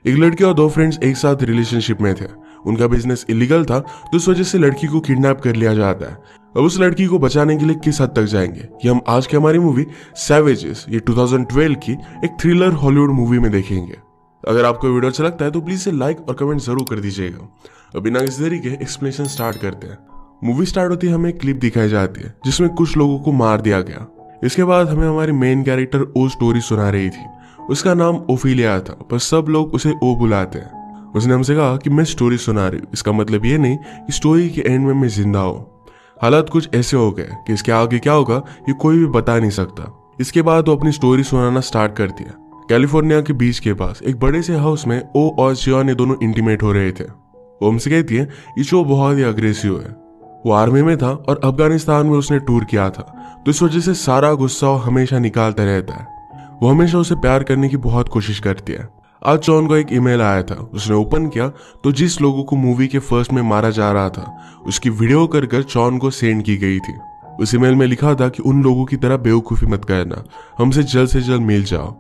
एक लड़की और दो फ्रेंड्स एक साथ रिलेशनशिप में थे। उनका बिजनेस इलीगल था, तो इस वजह से लड़की को किडनैप कर लिया जाता है। अब उस लड़की को बचाने के लिए किस हद तक जाएंगे, ये हम आज की हमारी मूवी सैवेजेस, ये 2012 की एक थ्रिलर हॉलीवुड मूवी में देखेंगे। अगर आपको वीडियो अच्छा लगता है तो प्लीज से लाइक और कमेंट जरूर कर दीजिएगा। अब बिना किसी देरी के एक्सप्लेनेशन स्टार्ट करते हैं। मूवी स्टार्ट होती है, हमें एक क्लिप दिखाई जाती है जिसमें कुछ लोगों को मार दिया गया। इसके बाद हमें हमारी मेन कैरेक्टर ओ स्टोरी सुना रही थी। उसका नाम ओफिलिया था, पर सब लोग उसे ओ बुलाते हैं। उसने हमसे कहा कि मैं स्टोरी सुना रही हूँ, इसका मतलब ये नहीं कि स्टोरी के एंड में मैं जिंदा हूँ। हालात कुछ ऐसे हो गए कि इसके आगे क्या होगा ये कोई भी बता नहीं सकता। इसके बाद वो अपनी स्टोरी सुनाना स्टार्ट कर दिया। कैलिफोर्निया के बीच के पास एक बड़े से हाउस में ओ और जियोन ये दोनों इंटीमेट हो रहे थे। वो हमसे कहती है कि जो बहुत ही अग्रेसिव है। वो आर्मी में था और अफगानिस्तान में उसने टूर किया था, तो इस वजह से सारा गुस्सा वो हमेशा निकालता रहता है। वो हमेशा उसे प्यार करने की बहुत कोशिश करती है। आज जॉन को एक ईमेल आया था, उसने ओपन किया तो जिस लोगों को मूवी के फर्स्ट में मारा जा रहा था उसकी वीडियो कर जॉन को सेंड की गई थी। उस ईमेल में लिखा था कि उन लोगों की तरह बेवकूफ़ी मत करना, हमसे जल्द से जल्द मिल जाओ।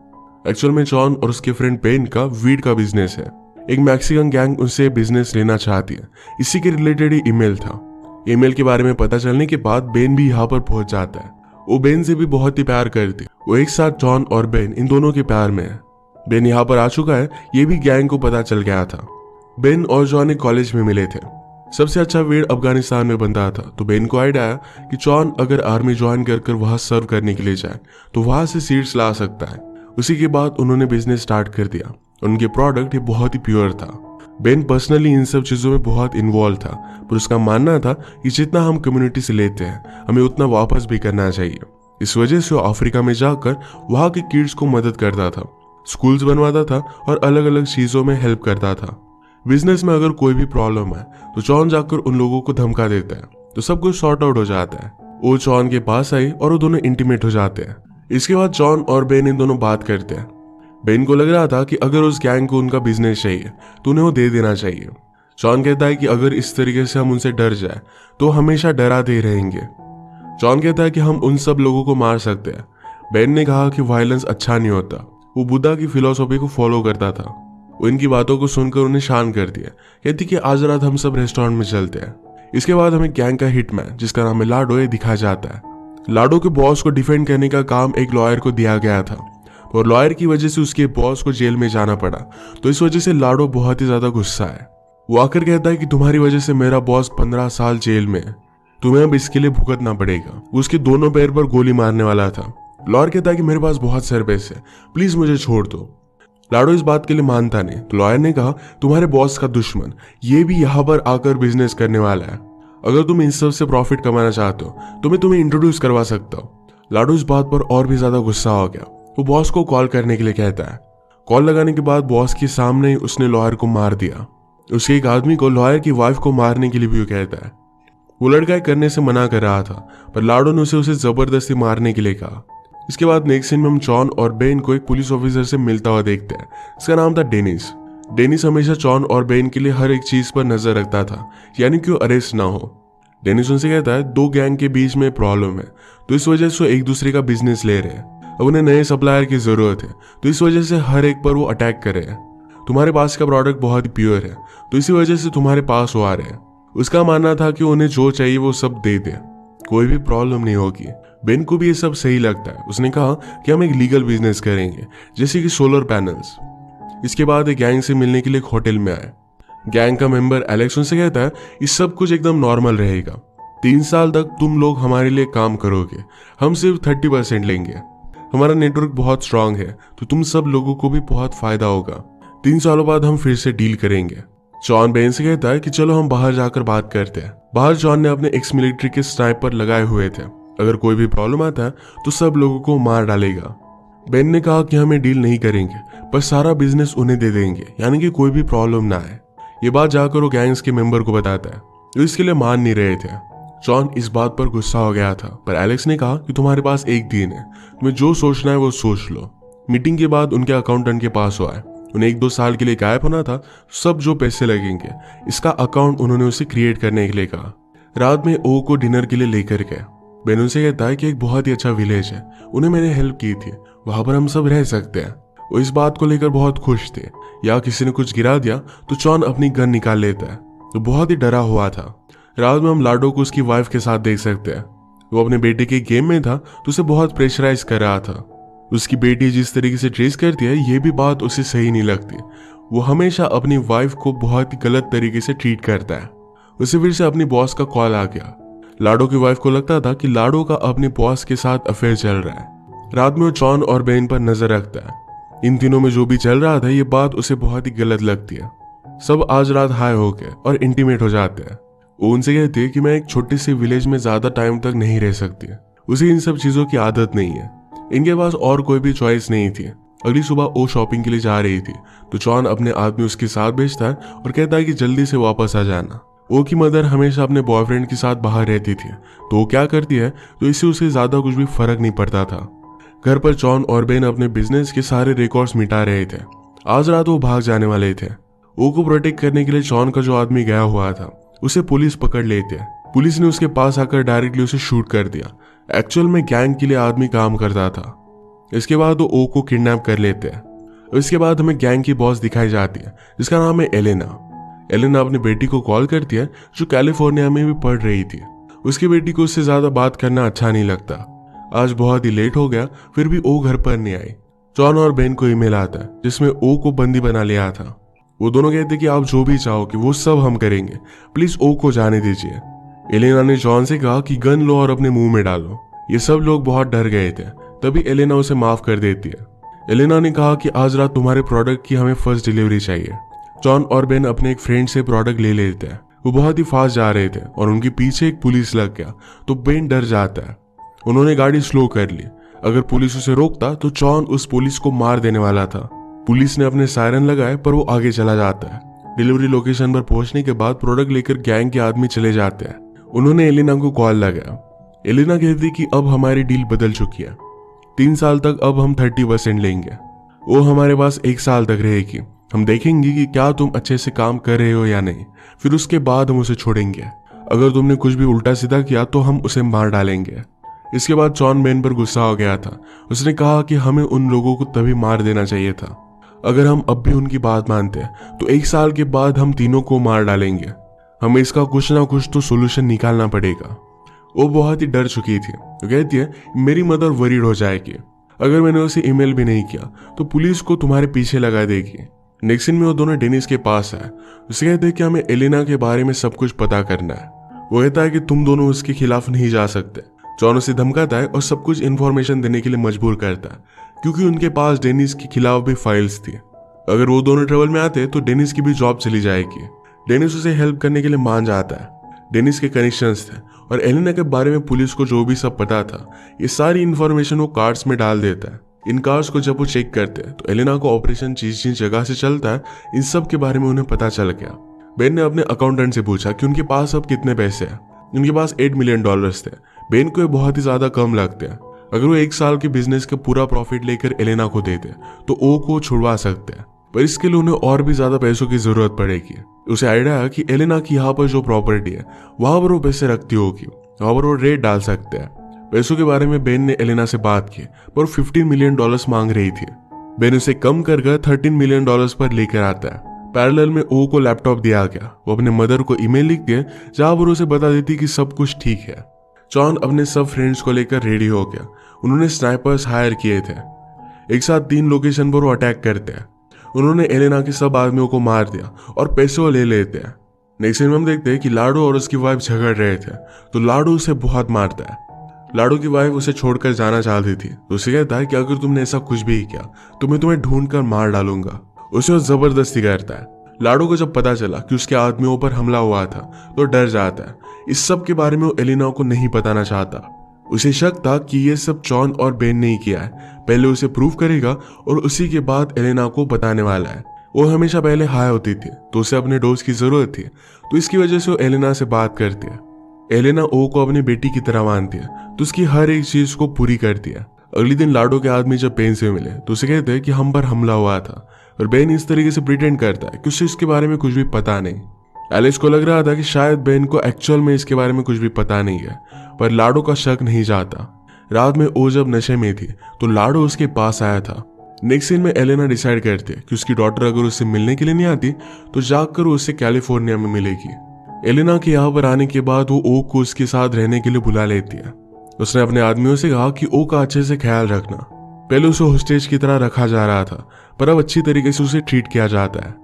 एक्चुअल में जॉन और उसके फ्रेंड बेन का वीड का बिजनेस है। एक मैक्सिकन गैंग उनसे बिजनेस लेना चाहती है, इसी के रिलेटेड ही ईमेल था। ईमेल के बारे में पता चलने के बाद बेन भी यहाँ पर पहुंच जाता है। वो बेन से भी बहुत ही प्यार करती है। वो एक साथ जॉन और बेन इन दोनों के प्यार में है। बेन यहाँ पर आ चुका है, ये भी गैंग को पता चल गया था। बेन और जॉन एक कॉलेज में मिले थे। सबसे अच्छा वेड अफगानिस्तान में बनता था, तो बेन को आइडिया आया कि जॉन अगर आर्मी ज्वाइन कर वहां सर्व करने के लिए जाए तो वहां से सीड्स ला सकता है। उसी के बाद उन्होंने बिजनेस स्टार्ट कर दिया। उनके प्रोडक्ट ये बहुत ही प्योर था। बेन पर्सनली इन सब चीज़ों में बहुत इन्वॉल्व था, पर उसका मानना था कि जितना हम कम्युनिटी से लेते हैं हमें उतना वापस भी करना चाहिए। इस वजह से वो अफ्रीका में जाकर वहाँ के किड्स को मदद करता था, स्कूल्स बनवाता था और अलग अलग चीज़ों में हेल्प करता था। बिजनेस में अगर कोई भी प्रॉब्लम है तो जॉन जाकर उन लोगों को धमका देता है, तो सब कुछ सॉर्ट आउट हो जाता है। वो जॉन के पास आई और वो दोनों इंटीमेट हो जाते हैं। इसके बाद जॉन और बेन इन दोनों बात करते हैं। बेन को लग रहा था कि अगर उस गैंग को उनका बिजनेस चाहिए तो उन्हें वो दे देना चाहिए। जॉन कहता है कि अगर इस तरीके से हम उनसे डर जाए तो हमेशा डराते ही रहेंगे। जॉन कहता है कि हम उन सब लोगों को मार सकते हैं। बेन ने कहा कि वायलेंस अच्छा नहीं होता। वो बुद्धा की फिलॉसफी को फॉलो करता था। वो इनकी बातों को सुनकर उन्हें शांत कर दिया। कहती कि आज रात हम सब रेस्टोरेंट में चलते हैं। इसके बाद हमें गैंग का हिटमैन जिसका नाम है लाडो ये दिखाया जाता है। लाडो के बॉस को डिफेंड करने का काम एक लॉयर को दिया गया था, और लॉयर की वजह से उसके बॉस को जेल में जाना पड़ा, तो इस वजह से लाडो बहुत ही ज्यादा गुस्सा है। वो आकर कहता है कि तुम्हारी वजह से मेरा बॉस 15 साल जेल में है, तुम्हें अब इसके लिए भुगतना पड़ेगा। वो उसके दोनों पैर पर गोली मारने वाला था। लॉयर कहता है कि मेरे पास बहुत सारे पैसे है, प्लीज मुझे छोड़ दो। लाडो इस बात के लिए मानता नहीं, तो लॉयर ने कहा तुम्हारे बॉस का दुश्मन ये भी यहाँ पर आकर बिजनेस करने वाला है। अगर तुम इन सब से प्रॉफिट कमाना चाहते हो तो मैं तुम्हें इंट्रोड्यूस करवा सकता हूँ। लाडो इस बात पर और भी ज्यादा गुस्सा हो गया। वो बॉस को कॉल करने के लिए कहता है। कॉल लगाने के बाद बॉस के सामने ही उसने लॉयर को मार दिया। उसके एक आदमी को लॉयर की वाइफ को मारने के लिए भी कहता है। वो लड़का करने से मना कर रहा था, पर लाडो ने उसे जबरदस्ती मारने के लिए कहा। इसके बाद नेक्स्ट सीन में हम जॉन और बेन को एक पुलिस ऑफिसर से मिलता हुआ देखते हैं। इसका नाम था डेनिस। डेनिस हमेशा जॉन और बेन के लिए हर एक चीज पर नजर रखता था, यानी कि वो अरेस्ट ना हो। डेनिस उनसे कहता है दो गैंग के बीच में प्रॉब्लम है, तो इस वजह से वो एक दूसरे का बिजनेस ले रहे हैं। अब उन्हें नए सप्लायर की जरूरत है, तो इस वजह से हर एक पर वो अटैक कर रहे हैं। तुम्हारे पास का प्रोडक्ट बहुत ही प्योर है, तो इसी वजह से तुम्हारे पास वो आ रहे हैं। उसका मानना था कि उन्हें जो चाहिए वो सब दे दे, कोई भी प्रॉब्लम नहीं होगी। बेन को भी ये सब सही लगता है। उसने कहा कि हम एक लीगल बिजनेस करेंगे, जैसे कि सोलर पैनल्स। इसके बाद एक गैंग से मिलने के लिए एक होटल में आए। गैंग का मेंबर एलेक्स उनसे कहता है ये सब कुछ एकदम नॉर्मल रहेगा, 3 साल तक तुम लोग हमारे लिए काम करोगे, हम सिर्फ 30% लेंगे। हमारा नेटवर्क बहुत स्ट्रांग है, तो तुम सब लोगों को भी बहुत फायदा होगा। 3 सालों बाद हम फिर से डील करेंगे। जॉन बेन से कहता है कि चलो हम बाहर जाकर बात करते हैं। बाहर जॉन ने अपने एक्स मिलिट्री के स्नाइपर लगाए हुए थे। अगर कोई भी प्रॉब्लम आता है तो सब लोगों को मार डालेगा। बेन ने कहा कि हमें डील नहीं करेंगे, पर सारा बिजनेस उन्हें दे देंगे, यानी कि कोई भी प्रॉब्लम ना आए। ये बात जाकर वो गैंग्स के मेंबर को बताता है, जो इसके लिए मान नहीं रहे थे। जॉन इस बात पर गुस्सा हो गया था, पर एलेक्स ने कहा कि तुम्हारे पास एक दिन है, तुम्हें जो सोचना है वो सोच लो। मीटिंग के बाद उनके अकाउंटेंट के पास वो आए। उन्हें 1-2 साल के लिए गायब होना था, सब जो पैसे लगेंगे इसका अकाउंट उन्होंने उसे क्रिएट करने के लिए कहा। रात में ओ को डिनर के लिए लेकर गए। बेन उनसे कहता है कि एक बहुत ही अच्छा विलेज है, उन्हें मैंने हेल्प की थी, वहां पर हम सब रह सकते हैं। वो इस बात को लेकर बहुत खुश थे, या किसी ने कुछ गिरा दिया तो जॉन अपनी गन निकाल लेता है। तो बहुत ही डरा हुआ था। रात में हम लाडो को उसकी वाइफ के साथ देख सकते हैं। वो अपने बेटे के गेम में था तो उसे बहुत प्रेशराइज कर रहा था। उसकी बेटी जिस तरीके से ट्रेस करती है ये भी बात उसे सही नहीं लगती। वो हमेशा अपनी वाइफ को बहुत ही गलत तरीके से ट्रीट करता है। उसे फिर से अपनी बॉस का कॉल आ गया। लाडो की वाइफ को लगता था कि लाडो का अपने बॉस के साथ अफेयर चल रहा है। रात में वो जॉन और बेन पर नजर रखता है। इन तीनों में जो भी चल रहा था ये बात उसे बहुत ही गलत लगती है। सब आज रात हाई हो गए और इंटीमेट हो जाते हैं। वो उनसे कहती है कि मैं एक छोटी सी विलेज में ज्यादा टाइम तक नहीं रह सकती। उसे इन सब चीजों की आदत नहीं है। इनके पास और कोई भी चॉइस नहीं थी। अगली सुबह वो शॉपिंग के लिए जा रही थी तो जॉन अपने आदमी उसके साथ भेजता है और कहता है कि जल्दी से वापस आ जाना। वो की मदर हमेशा अपने बॉयफ्रेंड के साथ बाहर रहती थी तो वो क्या करती है तो इससे उसे ज्यादा कुछ भी फर्क नहीं पड़ता था। घर पर जॉन और बेन अपने बिजनेस के सारे रिकॉर्ड्स मिटा रहे थे। आज रात वो भाग जाने वाले थे। वो को प्रोटेक्ट करने के लिए जॉन का जो आदमी गया हुआ था उसे पुलिस पकड़ लेते हैं। पुलिस ने उसके पास आकर डायरेक्टली उसे शूट कर दिया। एक्चुअल में गैंग के लिए आदमी काम करता था। इसके बाद वो ओ को किडनैप कर लेते हैं। इसके बाद हमें गैंग की बॉस दिखाई जाती है जिसका नाम है एलेना। एलेना अपनी बेटी को कॉल करती है जो कैलिफोर्निया में भी पढ़ रही थी। उसकी बेटी को उससे ज्यादा बात करना अच्छा नहीं लगता। आज बहुत ही लेट हो गया फिर भी ओ घर पर नहीं आई। जॉन और बेन को ईमेल आता है जिसमें ओ को बंदी बना लिया था। वो दोनों कहते कि आप जो भी चाहो कि वो सब हम करेंगे, प्लीज ओ को जाने दीजिए। एलेना ने जॉन से कहा कि गन लो और अपने मुंह में डालो। ये सब लोग बहुत डर गए थे। तभी एलेना उसे माफ कर देती है। एलेना ने कहा कि आज रात तुम्हारे प्रोडक्ट की हमें फर्स्ट डिलीवरी चाहिए। जॉन और बेन अपने एक फ्रेंड से प्रोडक्ट ले लेते हैं। वो बहुत ही फास्ट जा रहे थे और उनके पीछे एक पुलिस लग गया तो बेन डर जाता है। उन्होंने गाड़ी स्लो कर ली। अगर पुलिस उसे रोकता तो जॉन उस पुलिस को मार देने वाला था। पुलिस ने अपने सायरन लगाए पर वो आगे चला जाता है। डिलीवरी लोकेशन पर पहुंचने के बाद प्रोडक्ट लेकर गैंग के आदमी चले जाते हैं। उन्होंने एलिना को कॉल लगाया। एलिना कहती कि अब हमारी डील बदल चुकी है। 3 साल तक अब हम 30% लेंगे। वो हमारे पास 1 साल तक रहेगी। हम देखेंगे कि क्या तुम अच्छे से काम कर रहे हो या नहीं, फिर उसके बाद हम उसे छोड़ेंगे। अगर तुमने कुछ भी उल्टा सीधा किया तो हम उसे मार डालेंगे। इसके बाद जॉन बेन पर गुस्सा हो गया था। उसने कहा कि हमें उन लोगों को तभी मार देना चाहिए था। अगर हम अब भी उनकी बात मानते हैं तो 1 साल के बाद हम तीनों को मार डालेंगे। हमें इसका कुछ ना कुछ तो सोल्यूशन निकालना पड़ेगा। वो बहुत ही डर चुकी थी। तो कहती है मेरी मदर वरीड हो जाएगी। अगर मैंने उसे ईमेल भी नहीं किया तो पुलिस को तुम्हारे पीछे लगा देगी। नेक्स्ट सीन में वो दोनों डेनिस के पास है। उसे कहते हैं कि हमें एलिना के बारे में सब कुछ पता करना है। वो कहता है कि तुम दोनों उसके खिलाफ नहीं जा सकते। जॉन उसे धमकाता है और सब कुछ इन्फॉर्मेशन देने के लिए मजबूर करता है क्योंकि उनके पास डेनिस के खिलाफ भी फाइल्स थी। अगर वो दोनों ट्रेवल में आते तो डेनिस की भी जॉब चली जाएगी। डेनिस उसे हेल्प करने के लिए मान जाता है। डेनिस के कनेक्शंस थे और एलिना के बारे में पुलिस को जो भी सब पता था ये सारी इन्फॉर्मेशन वो कार्ड्स में डाल देता है। इन कार्ड्स को जब वो चेक करते हैं तो एलिना को ऑपरेशन जिस जिस जगह से चलता है इन सब के बारे में उन्हें पता चल गया। बेन ने अपने अकाउंटेंट से पूछा कि उनके पास अब कितने पैसे हैं। उनके पास $8 मिलियन थे। बेन को ये बहुत ही ज्यादा कम लगते हैं। अगर वो 1 साल के बिजनेस का पूरा प्रॉफिट लेकर एलिना को देते तो ओ को छुड़वा सकते हैं, पर इसके लिए उन्हें और भी ज्यादा पैसों की जरूरत पड़ेगी। उसे आइडिया है कि एलिना की यहाँ पर जो प्रॉपर्टी है वहां पर वो पैसे रखती होगी, वहां पर वो रेट डाल सकते हैं। पैसों के बारे में बेन ने एलिना से बात की पर $15 मिलियन मांग रही थी। बेन उसे कम कर $13 मिलियन पर लेकर आता है। पैरेलल में ओ को लैपटॉप दिया गया। वो अपने मदर को ईमेल लिखती है जहां पर उसे बता देती कि सब कुछ ठीक है। जॉन अपने सब फ्रेंड्स को लेकर रेडी हो गया। उन्होंने स्नाइपर्स हायर किए थे। एक साथ 3 लोकेशन पर वो अटैक करते हैं। उन्होंने एलेना के सब आदमियों को मार दिया और पैसे ले लेते हैं। नेक्स्ट सीन में हम देखते हैं कि लाडो और उसकी वाइफ झगड़ रहे थे तो लाडो उसे बहुत मारता है। लाडो की वाइफ उसे छोड़कर जाना चाहती थी तो उसे कहता है कि अगर तुमने ऐसा कुछ भी किया तो मैं तुम्हें ढूंढ कर मार डालूंगा। उसे वो जबरदस्ती करता है। लाडो को जब पता चला कि उसके आदमियों पर हमला हुआ था तो डर जाता है। इस सब के बारे में वो एलिना को नहीं बताना चाहता। उसे शक था कि ये सब जॉन और बेन ने ही किया है। पहले उसे प्रूव करेगा और उसी के बाद एलिना को बताने वाला है। वो हमेशा पहले हाई होती थी तो उसे अपने डोज की जरूरत थी तो इसकी वजह से वो एलिना से बात करती है। एलिना ओ को अपनी बेटी की तरह मानती है तो उसकी हर एक चीज को पूरी करती है। अगले दिन लाडो के आदमी जब बेन से मिले तो उसे कहते हैं कि हम पर हमला हुआ था और बेन इस तरीके से प्रिटेंड करता है कि उसे इसके बारे में कुछ भी पता नहीं। एलिस को लग रहा था कि शायद बेन को एक्चुअल में इसके बारे में कुछ भी पता नहीं है, पर लाडो का शक नहीं जाता। रात में ओ जब नशे में थी तो लाडो उसके पास आया था। नेक्स्ट सीन में एलेना डिसाइड करती है कि उसकी डॉटर अगर उससे मिलने के लिए नहीं आती तो जाकर वो उससे कैलिफोर्निया में मिलेगी। एलेना के यहाँ पर आने के बाद वो ओक को उसके साथ रहने के लिए बुला लेती है। उसने अपने आदमियों से कहा कि ओक का अच्छे से ख्याल रखना। पहले उसे होस्टेज की तरह रखा जा रहा था, पर अब अच्छी तरीके से उसे ट्रीट किया जाता है।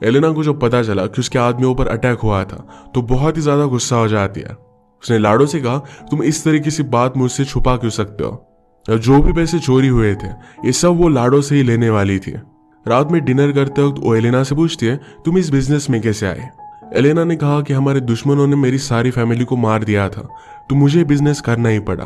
एलेना को जब पता चला कि उसके आदमियों पर अटैक हुआ था तो बहुत ही ज्यादा गुस्सा हो जाती है। उसने लाडो से कहा, तुम इस तरीके से बात मुझसे छुपा क्यों सकते हो? जो भी पैसे चोरी हुए थे ये सब वो लाडो से ही लेने वाली थी। रात में डिनर करते वक्त वो एलेना से पूछती है, तुम इस बिजनेस में कैसे आए? एलेना ने कहा कि हमारे दुश्मनों ने मेरी सारी फैमिली को मार दिया था तो मुझे बिजनेस करना ही पड़ा।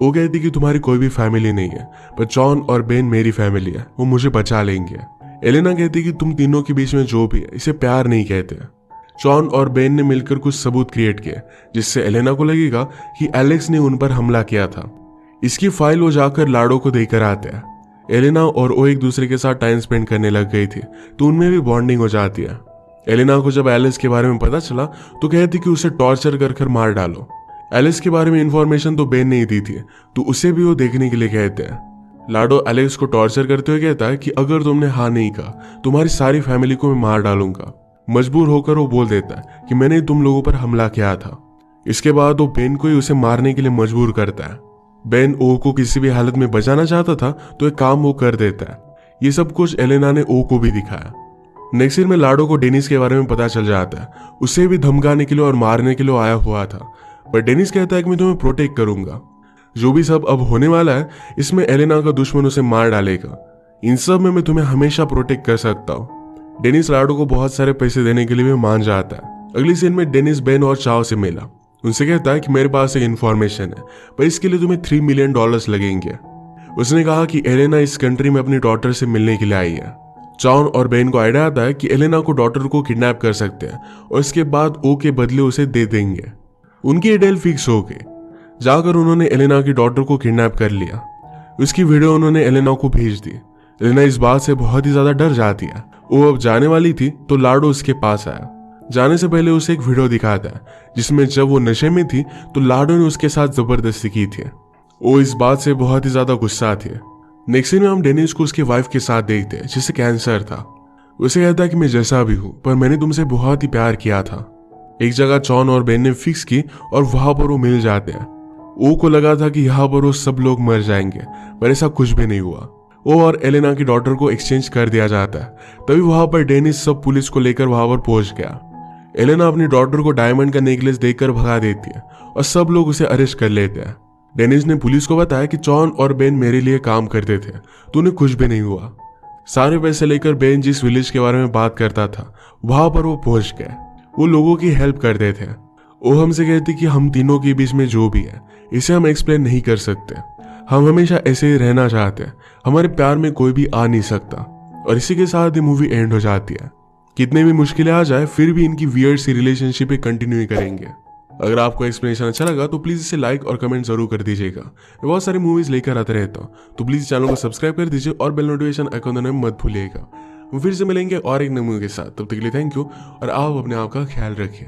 वो कहती कि तुम्हारी कोई भी फैमिली नहीं है, पर जॉन और बेन मेरी फैमिली है, वो मुझे बचा लेंगे। एलेना कहती कि तुम तीनों के बीच में जो भी है इसे प्यार नहीं कहते। जॉन और बेन ने मिलकर कुछ सबूत क्रिएट किए जिससे एलेना को लगेगा कि एलेक्स ने उन पर हमला किया था। इसकी फाइल वो जाकर लाडो को देकर आते हैं। एलेना और वो एक दूसरे के साथ टाइम स्पेंड करने लग गई थी तो उनमें भी बॉन्डिंग हो जाती है। एलेना को जब एलिस के बारे में पता चला तो कहती कि उसे टॉर्चर कर कर मार डालो। एलिस के बारे में इंफॉर्मेशन तो बेन ने ही दी थी तो उसे भी वो देखने के लिए कहते हैं। लाडो एलेक्स को टॉर्चर करते हुए कहता है कि अगर तुमने हाँ नहीं कहा तुम्हारी सारी फैमिली को मैं मार डालूंगा। मजबूर होकर वो बोल देता है कि मैंने तुम लोगों पर हमला किया था। इसके बाद वो बेन को ही उसे मारने के लिए मजबूर करता है। बेन ओ को किसी भी हालत में बचाना चाहता था तो एक काम वो कर देता है। ये सब कुछ एलेना ने ओ को भी दिखाया। नेक्स्ट सीन में लाडो को डेनिस के बारे में पता चल जाता है। उसे भी धमकाने के लिए और मारने के लिए आया हुआ था, पर डेनिस कहता है कि मैं तुम्हें प्रोटेक्ट करूंगा। जो भी सब अब होने वाला है इसमें एलेना का दुश्मन उसे मार डालेगा। इन सब में मैं तुम्हें हमेशा प्रोटेक्ट कर सकता हूँ। डेनिस लाडो को बहुत सारे पैसे देने के लिए भी मान जाता है। अगली सीन में डेनिस बेन और चाओ से मिला। उनसे कहता है कि मेरे पास एक इन्फॉर्मेशन है, पर इसके लिए तुम्हें $3 मिलियन लगेंगे। उसने कहा कि एलेना इस कंट्री में अपनी डॉटर से मिलने के लिए आई है। चाओ और बेन को आइडिया आता है कि एलेना को डॉटर को किडनैप कर सकते हैं और इसके बाद ओ के बदले उसे दे देंगे। उनकी डील फिक्स हो गई। जाकर उन्होंने एलेना की डॉटर को किडनैप कर लिया। उसकी वीडियो उन्होंने एलेना को भेज दी। एलेना इस बात से बहुत ही ज्यादा डर जाती है। वो अब जाने वाली थी तो लाडो उसके पास आया। जाने से पहले उसे एक वीडियो दिखाता है जिसमें जब वो नशे में थी तो लाडो ने उसके साथ जबरदस्ती की थी। वो इस बात से बहुत ही ज्यादा गुस्सा थी। नेक्स्ट सीन में हम डेनिस को उसकी वाइफ के साथ देखते हैं जिसे कैंसर था। उसे कहता है कि मैं जैसा भी हूँ पर मैंने तुमसे बहुत ही प्यार किया था। एक जगह जॉन और बेन ने फिक्स की और वहां पर वो मिल जाते हैं। ओ को लगा था कि यहाँ पर वो सब लोग मर जाएंगे, पर ऐसा कुछ भी नहीं हुआ। ओ और एलेना की डॉटर को एक्सचेंज कर दिया जाता है। तभी वहां पर डेनिस सब पुलिस को लेकर वहां पर पहुंच गया। एलेना अपनी डॉटर को डायमंड का नेकलेस देकर भगा देती है और सब लोग उसे अरेस्ट कर लेते हैं। डेनिस ने पुलिस को बताया कि जॉन और बेन मेरे लिए काम करते थे तो उन्हें कुछ भी नहीं हुआ। सारे पैसे लेकर बेन जिस विलेज के बारे में बात करता था वहां पर वो पहुंच गए। वो लोगों की हेल्प करते थे। वो हमसे कहती कि हम तीनों के बीच में जो भी है इसे हम एक्सप्लेन नहीं कर सकते। हम हमेशा ऐसे ही रहना चाहते हैं। हमारे प्यार में कोई भी आ नहीं सकता। और इसी के साथ ये मूवी एंड हो जाती है। कितने भी मुश्किलें आ जाए फिर भी इनकी वियर्ड सी रिलेशनशिप कंटिन्यू करेंगे। अगर आपको एक्सप्लेनेशन अच्छा लगा तो प्लीज इसे लाइक और कमेंट जरूर कर दीजिएगा। मैं बहुत सारी मूवीज लेकर आते रहता हूँ तो प्लीज चैनल को सब्सक्राइब कर दीजिए और बेल नोटिफिकेशन आइकॉन दबाना मत भूलिएगा। फिर से मिलेंगे और एक नए मूवी के साथ। तब तक के लिए थैंक यू और आप अपने आप का ख्याल रखिए।